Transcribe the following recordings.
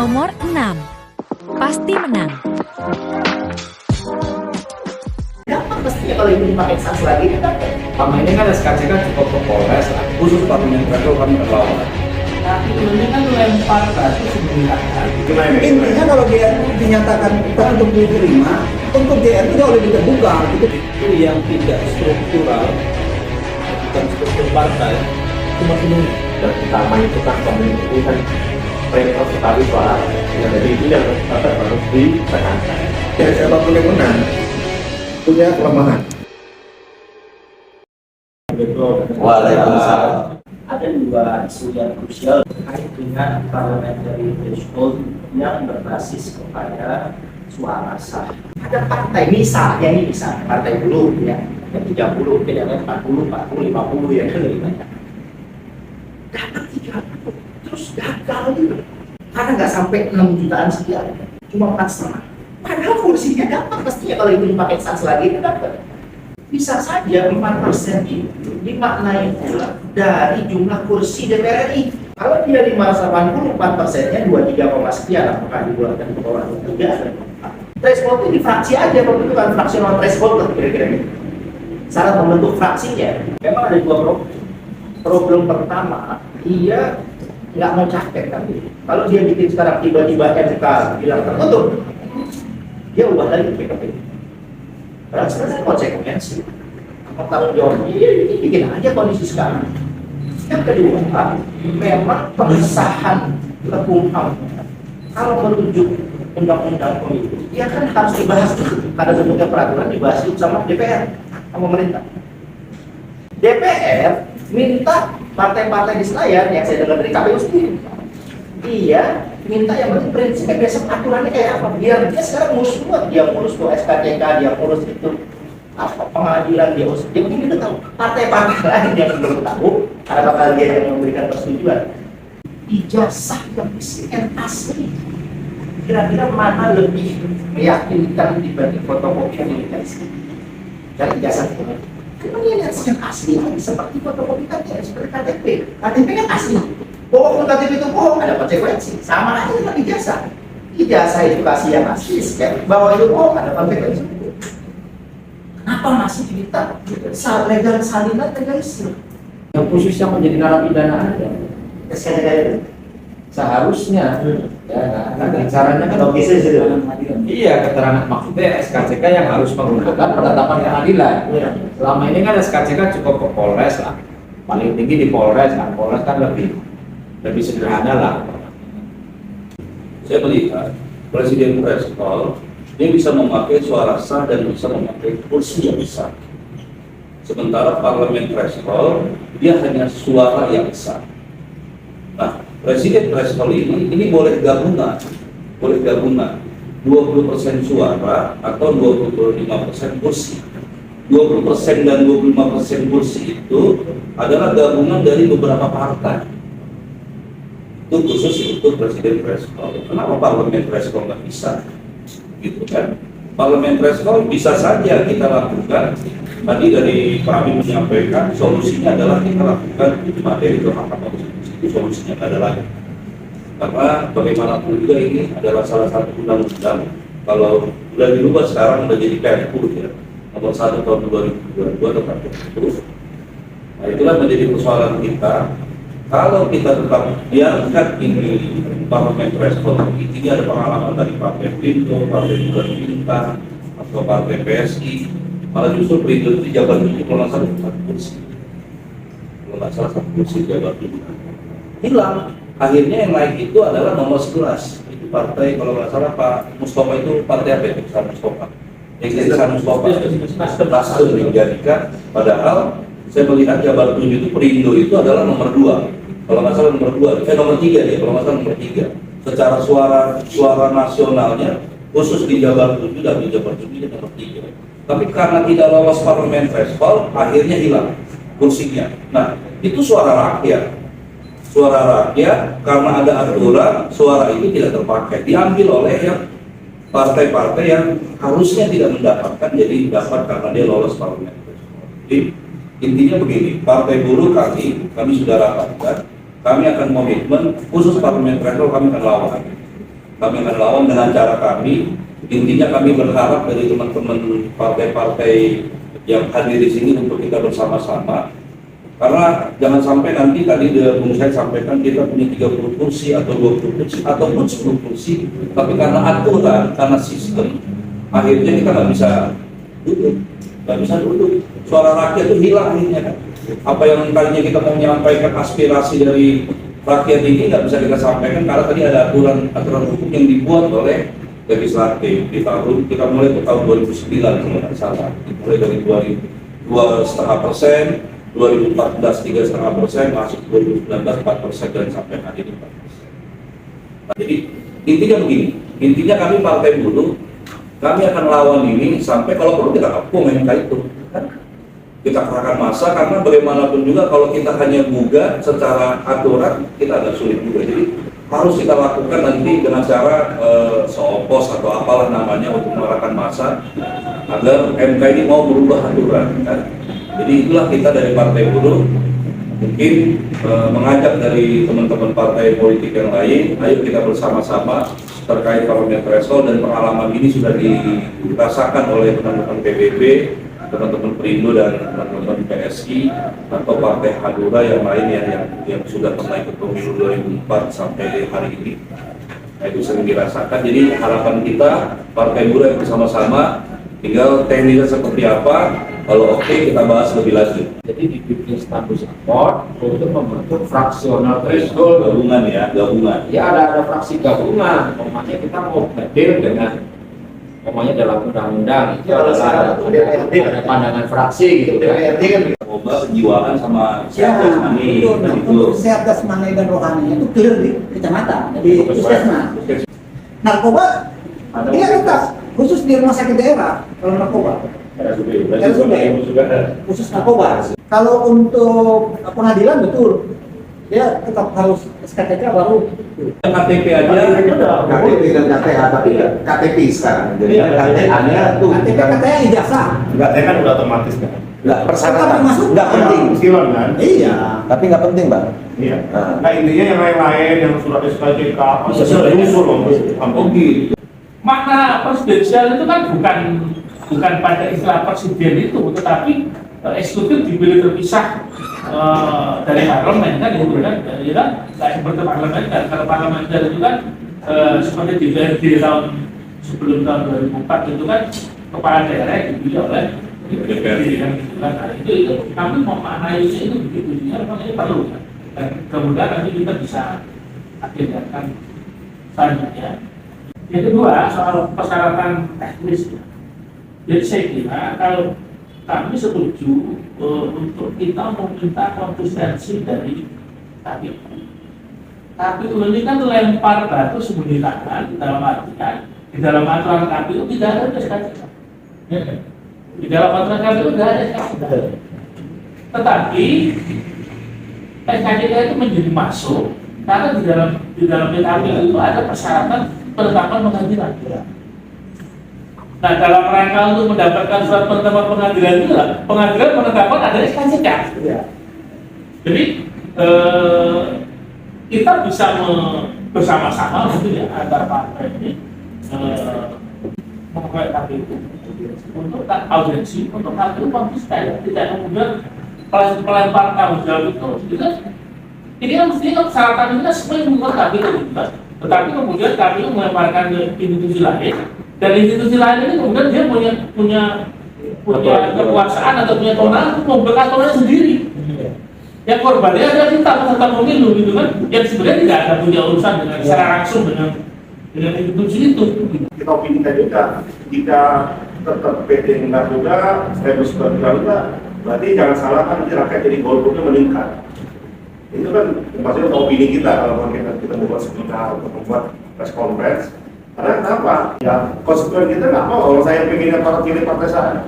Nomor 6. Pasti menang. Gampang pastinya kalau itu dipakai saksi lagi kan dapat. Selama ini kan SKCK cukup ke Polres lah, khusus Parlemen Threshold kami terlawan. Tapi ini kan lempar kasus sebenarnya. Intinya kalau dia dinyatakan untuk diterima, untuk GR itu jauh lebih terbuka. Itu yang tidak struktural, bukan struktur partai, cuma ini. Dan utama itu kan komunitas itu kan rekor sekali soal jadi itu yang harus ditekankan. Ya, siapapun yang menang punya kelemahan. Waalaikumsalam. Ada dua isu yang krusial terkait dengan parliamentary threshold yang berbasis kepada suara sah. Ada partai misalnya ini bisa partai dulu ya, yang 30, tidak ada 40, 50 ya kan lebih banyak. Dapat 30 terus gagal gitu. Karena nggak sampai 6 jutaan sekian, cuma 4,5. Padahal kursinya dapat pastinya kalau itu dipakai saksi lagi itu dapat. Bisa saja 4% itu dimaknai pula dari jumlah kursi DPR RI. Kalau dia 580, 4%-nya 23, sekian, apakah dibuatkan ke bawah 3? Threshold itu di fraksi aja, pembentukan fraksional threshold kira-kira gitu. Syarat membentuk fraksinya, memang ada dua problem. Problem pertama, dia nggak mau capek kan. Kalau dia bikin sekarang tiba-tiba MK bilang tertutup, dia ubah lagi PKP. Padahal sebenarnya konsekuensi. Tanggung jawabnya, ini bikin aja kondisi sekarang. Yang kedua, memang pengesahan Kekumham kalau merujuk undang-undang pemilu, dia kan harus dibahas dulu. Karena bentuknya peraturan dibahas dulu sama DPR, sama pemerintah. DPR minta partai-partai di Senayan yang saya dengar dari KPU sendiri, dia minta yang penting prinsipnya besok aturannya kayak apa, biar dia sekarang ngurus semua, dia ngurus tuh SKCK, dia ngurus itu apa pengadilan, dia ngurus, dia mungkin kita tahu partai-partai lain yang belum tahu karena bakal dia yang memberikan persetujuan. Ijazah yang PCN asli kira-kira mana lebih meyakinkan dibanding fotokopi yang asli dari ijazah itu. Karena dia lihat yang asli seperti fotokopi KTP, seperti KTP. KTP kan asli. Bohong KTP itu bohong, ada konsekuensi. Sama aja dengan ijazah. Ijazah edukasi yang asli, bahwa itu bohong, ada konsekuensi. Kenapa masih kita legal salinan legalisme? Yang khusus yang menjadi narapidana ada. SKCK itu Seharusnya, ya, nah, caranya kan logisnya sudah. iya, keterangan maksudnya SKCK yang harus menggunakan penetapan pengadilan. Selama ini kan SKCK cukup ke Polres lah, paling tinggi di Polres, kan Polres kan lebih sederhana lah. Saya melihat Presiden Threshold dia bisa memakai suara sah dan bisa memakai kursi yang besar. Sementara Parlemen Threshold dia hanya suara yang sah. Nah, Presiden Threshold ini boleh gabungan 20% suara atau 25% kursi. 20% dan 25% kursi itu adalah gabungan dari beberapa partai. Itu khusus untuk Presiden Threshold. Kenapa Parlemen Threshold nggak bisa? Gitu kan? Parlemen Threshold bisa saja kita lakukan. Tadi dari Pak Amin menyampaikan solusinya adalah kita lakukan uji materi ke Mahkamah Konstitusi. Itu solusinya nggak ada lagi. Karena bagaimanapun juga ini adalah salah satu undang-undang. Kalau sudah dirubah sekarang sudah jadi Perpu ya, nomor 1 tahun 2022 tentang Perpu. Nah itulah menjadi persoalan kita. Kalau kita tetap biarkan ini Parlemen Threshold, ini ada pengalaman dari Partai Perindo, Partai Bulan Bintang, atau Partai PSI, malah justru Perindo itu jabat itu kalau nggak salah satu kursi, satu kursi jabat itu hilang. Akhirnya yang naik itu adalah nomor 11. Itu partai kalau nggak salah Pak Mustafa itu partai apa itu? Mustafa. Mustafa dijadikan. Padahal saya melihat Jabar 7 itu Perindo itu adalah nomor 2. Kalau nggak salah nomor 2, nomor 3 ya. Kalau nggak salah nomor 3. Secara suara nasionalnya khusus di Jabar 7 dan di Jabar 7 itu nomor 3. Tapi karena tidak lolos Parlemen Threshold, akhirnya hilang kursinya. Nah, itu suara rakyat. Suara rakyat karena ada aturan, suara itu tidak terpakai, diambil oleh yang partai-partai yang harusnya tidak mendapatkan, jadi dapat karena dia lolos parlemen. Jadi intinya begini, Partai Buruh kami sudah rapatkan, kami akan komitmen khusus Parlemen Threshold kami akan lawan. Kami akan lawan dengan cara kami. Intinya kami berharap dari teman-teman partai-partai yang hadir di sini untuk kita bersama-sama. Karena jangan sampai nanti tadi Bung Syed sampaikan kita punya 30 kursi atau 20 kursi ataupun 10 kursi, tapi karena aturan, karena sistem, akhirnya kita nggak bisa duduk. Suara rakyat itu hilang akhirnya kan. Apa yang tadinya kita mau menyampaikan aspirasi dari rakyat ini nggak bisa kita sampaikan karena tadi ada aturan hukum yang dibuat oleh legislatif di tahun kita mulai ke tahun 2009 kalau nggak salah, mulai dari 2,5%, 2014 3,5%, masuk 2019 4% dan sampai hari ini 4%. Nah, jadi intinya begini, intinya kami partai buruh, kami akan lawan ini sampai kalau perlu kita kapung MK itu, kan? Kita kerahkan massa karena bagaimanapun juga kalau kita hanya gugat secara aturan kita agak sulit juga. Jadi harus kita lakukan nanti dengan cara seopos atau apalah namanya untuk mengarahkan massa agar MK ini mau berubah aturan kan. Jadi itulah kita dari Partai Buruh mungkin mengajak dari teman-teman partai politik yang lain, ayo kita bersama-sama terkait parlemen threshold dan pengalaman ini sudah dirasakan oleh teman-teman PBB, teman-teman Perindo dan teman-teman PSI atau Partai Hanura yang lain yang sudah pernah ikut pemilu 2004 sampai hari ini. Nah, itu sering dirasakan. Jadi harapan kita Partai Buruh yang bersama-sama, tinggal teknisnya seperti apa. Kalau oke, kita bahas lebih lanjut. Jadi dibikin status accord untuk membentuk fraksional threshold Gabungan ya, gabungan. Ya ada fraksi gabungan. Umpamanya kita mau hadir dengan umpamanya dalam undang-undang itu adalah ada pandangan fraksi gitu kan. DPRD kan Coba kejiwaan sama ya, jasmani betul. Nah, gitu. untuk sehat jasmani dan rohaninya itu clear di kecamatan, di puskesmas. Narkoba dia tetap khusus di rumah sakit daerah kalau narkoba. Khusus narkoba. Kalau untuk pengadilan betul, dia tetap harus SKTK baru. KTP aja. KTP dan KTA, tapi KTP sekarang. Jadi KTA-nya tuh KTP KTA ijazah. Enggak, kan udah otomatis kan. nggak persyaratan, Tapi masuk nggak penting. Skillon kan? Iya. Tapi nggak penting, Bang. Iya. Nah. Nah intinya yang lain-lain yang surat SKJK Bisa diusul loh. Oh gitu. Makna presidensial itu kan bukan pada istilah presiden itu, tetapi eksekutif dipilih terpisah dari parlemen kan, gitu kan, ya kan, nggak seperti parlemen kan. Kalau parlementer itu kan seperti DPRD tahun sebelum tahun 2004 itu kan kepala daerah yang dipilih oleh DPRD kan, gitu kan. Nah, itu kami memaknai itu begitu, sehingga memang ini perlu kan. Dan kemudian nanti kita bisa agendakan selanjutnya. Yang kedua soal persyaratan teknis. Jadi saya kira kalau kami setuju untuk kita meminta konsistensi dari KPU. KPU ini kan lempar batu sembunyi tangan dalam artian di dalam aturan KPU tidak ada SKJK. Di dalam aturan KPU tidak ada SKJK. Tetapi SKJK itu menjadi masuk karena di dalam KPU itu ada persyaratan penetapan pengadilan. Nah, dalam rangka untuk mendapatkan surat penetapan pengadilan itu, pengadilan penetapan ada SKJK. Jadi kita bisa bersama-sama gitu ya antar partai ini menggunakan KPU untuk audiensi, untuk KPU konsisten, tidak kemudian pelempar tanggung jawab itu. Ini kan mestinya persyaratan ini kan semuanya menggunakan KPU, gitu. Tetapi kemudian KPU melemparkan ke institusi lain, dan institusi lain ini kemudian dia punya kekuasaan atau punya kewenangan untuk membuat aturannya sendiri. Yang korbannya adalah kita peserta pemilu gitu kan, yang sebenarnya tidak ada punya urusan dengan secara langsung dengan institusi itu. Kita opinikan juga jika tetap PD enggak juga, status juga, berarti jangan salah kan nanti rakyat jadi golputnya meningkat. Itu kan maksudnya opini kita kalau kita membuat seminar atau membuat press conference. Karena kenapa? Ya konstituen kita nggak mau kalau saya pengen pilih partai saya,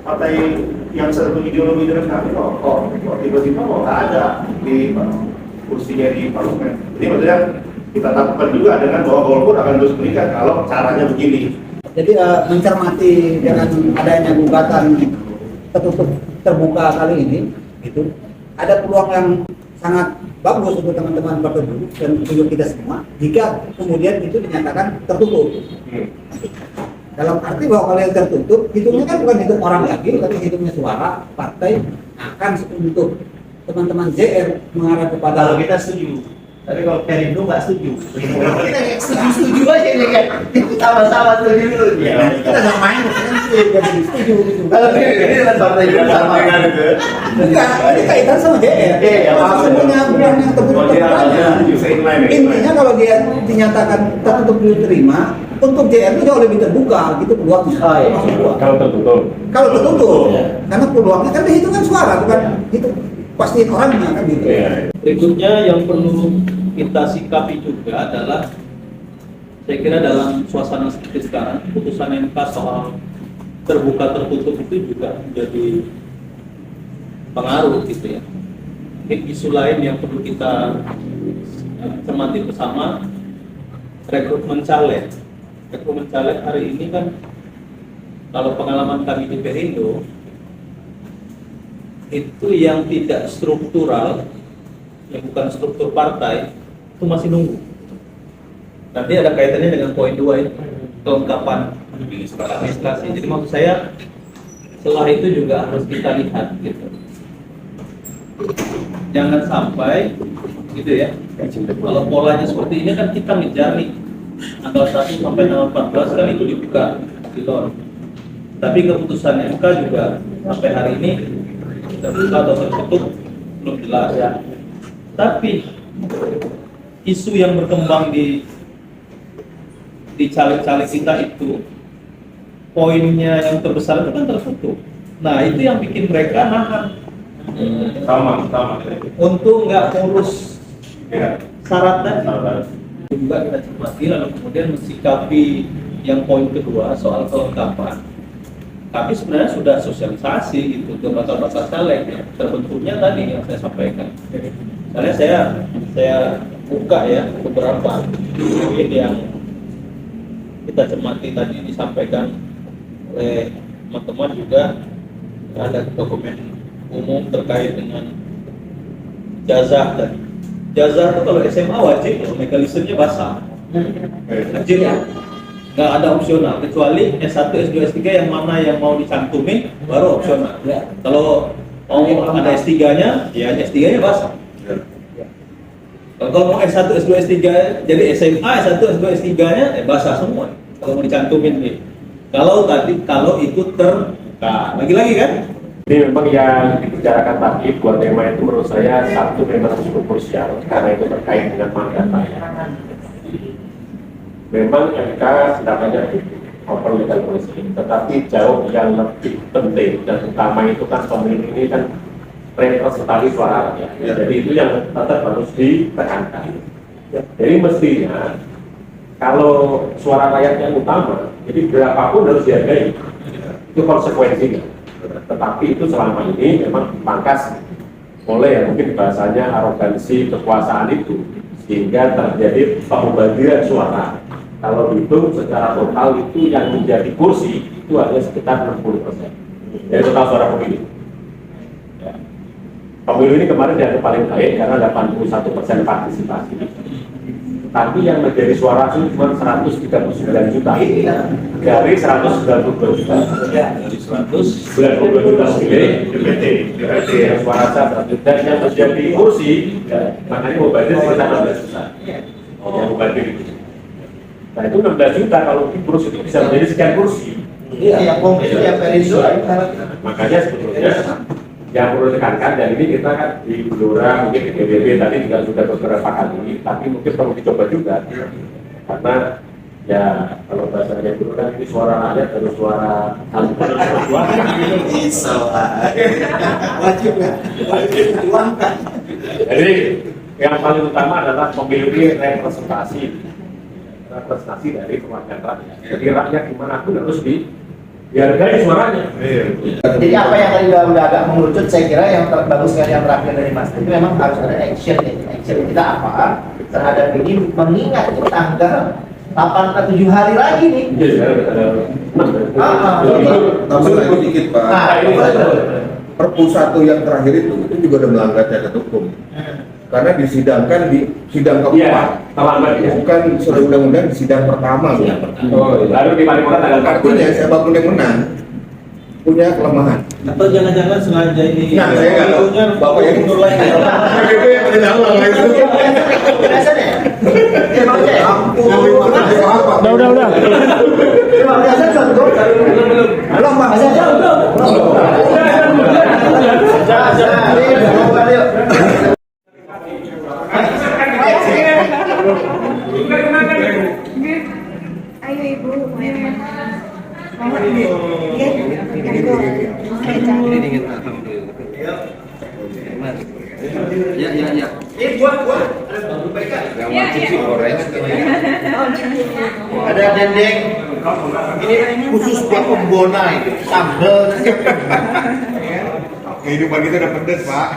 partai yang satu ideologi dengan kami kok tiba-tiba kok nggak ada di kursinya di parlemen. Jadi maksudnya kita takutkan juga dengan bahwa golput akan terus meningkat kalau caranya begini. Jadi mencermati dengan adanya gugatan tertutup terbuka kali ini, gitu, ada peluang yang sangat bagus untuk teman-teman Partai Buruh dan untuk kita semua jika kemudian itu dinyatakan tertutup. Dalam arti bahwa kalau yang tertutup, hitungnya kan bukan hitung orang lagi, tapi hitungnya suara partai akan untuk teman-teman JR mengarah kepada. Kalau kita setuju, tapi kalau Perindo nggak setuju. Kita setuju aja nih kan, sama-sama setuju dulu. Kita nggak main, jadi setuju gitu. Kalau ini dengan partai itu sama kan itu. Enggak, ini kaitan sama JR. Semuanya bukan yang tertutup terbuka. Intinya kalau dia dinyatakan tertutup diterima, untuk JR itu jauh lebih terbuka gitu peluangnya. Maksud gua. Kalau tertutup. Kalau tertutup, karena peluangnya kan dihitungan suara, bukan itu pasti orangnya kan gitu. Berikutnya yang perlu kita sikapi juga adalah, saya kira dalam suasana seperti sekarang, putusan MK soal terbuka tertutup itu juga menjadi pengaruh gitu ya. Mungkin isu lain yang perlu kita cermati bersama, rekrutmen caleg. Rekrutmen caleg hari ini kan, kalau pengalaman kami di Perindo, itu yang tidak struktural, yang bukan struktur partai, itu masih nunggu. Nanti ada kaitannya dengan poin 2 itu, kelengkapan administrasi. Jadi maksud saya, setelah itu juga harus kita lihat gitu. Jangan sampai gitu ya, kalau polanya seperti ini kan kita ngejar nih, tanggal 1 sampai tanggal 14 kan itu dibuka di luar. Tapi keputusan MK juga sampai hari ini terbuka atau tertutup belum jelas ya. Tapi isu yang berkembang di caleg-caleg kita itu, poinnya yang terbesar itu kan tertutup. Nah itu yang bikin mereka nahan Sama. untuk nggak ngurus syarat tadi. Juga kita cermati lalu kemudian mensikapi yang poin kedua soal kelengkapan. Tapi sebenarnya sudah sosialisasi itu ke bakal-bakal caleg ya. Terbentuknya tadi yang saya sampaikan. Misalnya saya buka ya beberapa poin yang kita cermati tadi disampaikan oleh teman-teman juga. Ada dokumen umum terkait dengan jazah tadi. Jazah itu kalau SMA wajib, mekanismenya basah. Wajib ya. Nggak ada opsional, kecuali S1, S2, S3 yang mana yang mau dicantumin baru opsional. Kalau mau ada S3-nya, ya S3-nya basah. Kalau mau S1, S2, S3 jadi SMA, S1, S2, S3-nya basah semua. Kalau mau dicantumin nih. Kalau ikut terbuka. Lagi-lagi kan? Ini memang yang dibicarakan tadi buat tema itu menurut saya satu memang cukup krusial karena itu terkait dengan mandat rakyat. Memang MK sedang ada open legal policy, tetapi jauh yang lebih penting dan utama itu kan pemilu ini kan representasi suara rakyat. Jadi itu yang tetap harus ditekankan. Jadi mestinya kalau suara rakyat yang utama, jadi berapapun harus dihargai. Itu konsekuensinya. Tetapi itu selama ini memang dipangkas oleh ya, mungkin bahasanya arogansi kekuasaan itu sehingga terjadi pembagian suara. Kalau dihitung secara total itu yang menjadi kursi itu hanya sekitar 60% dari total suara pemilih. Ya. Pemilu ini kemarin dianggap paling baik karena 81% partisipasi. Tapi yang menjadi suara itu cuma 139 juta dari 192 juta. Dari 192 juta pemilih DPT yang suara sah dan yang menjadi kursi makanya mubazir sekitar 16 juta yang mubazir itu. Nah itu 16 juta kalau dikurus itu bisa menjadi sekian kursi. Iya, yang Perindo. Makanya sebetulnya yang perlu ditekankan, dan ini kita kan di Gelora, mungkin di PBB tadi juga sudah beberapa kali, tapi mungkin perlu dicoba juga karena ya kalau bahasanya dulu kan ini suara rakyat dan suara Wajib ya, wajib dijuangkan. jadi yang paling utama adalah memiliki representasi dari perwakilan rakyat. Jadi rakyat dimanapun harus dihargai suaranya. Jadi apa yang tadi udah agak mengerucut, saya kira yang bagus sekali yang terakhir dari Mas itu memang harus ada action ya. Action kita apa terhadap ini, mengingat itu tanggal 8 atau 7 hari lagi nih. Tambah sedikit Pak. Perpu 1 yang terakhir itu juga udah melanggar cacat hukum. karena disidangkan di sidang keempat, terlambat ya. bukan sudah undang-undang di sidang pertama. Sidang pertama. Oh, lalu di paripurna tanggal 4 Artinya siapapun yang menang punya kelemahan. Atau jangan-jangan sengaja ini Nah, saya nggak tahu. Bapak yang mundur lagi. Itu yang ada dalam itu. Biasanya ya? Emang aja ya? Udah. Emang biasa contoh? Belum, Pak. Ayo ibu, Ada dendeng. Ini khusus buat pembona itu, sambal. Kehidupan kita udah pedes, Pak.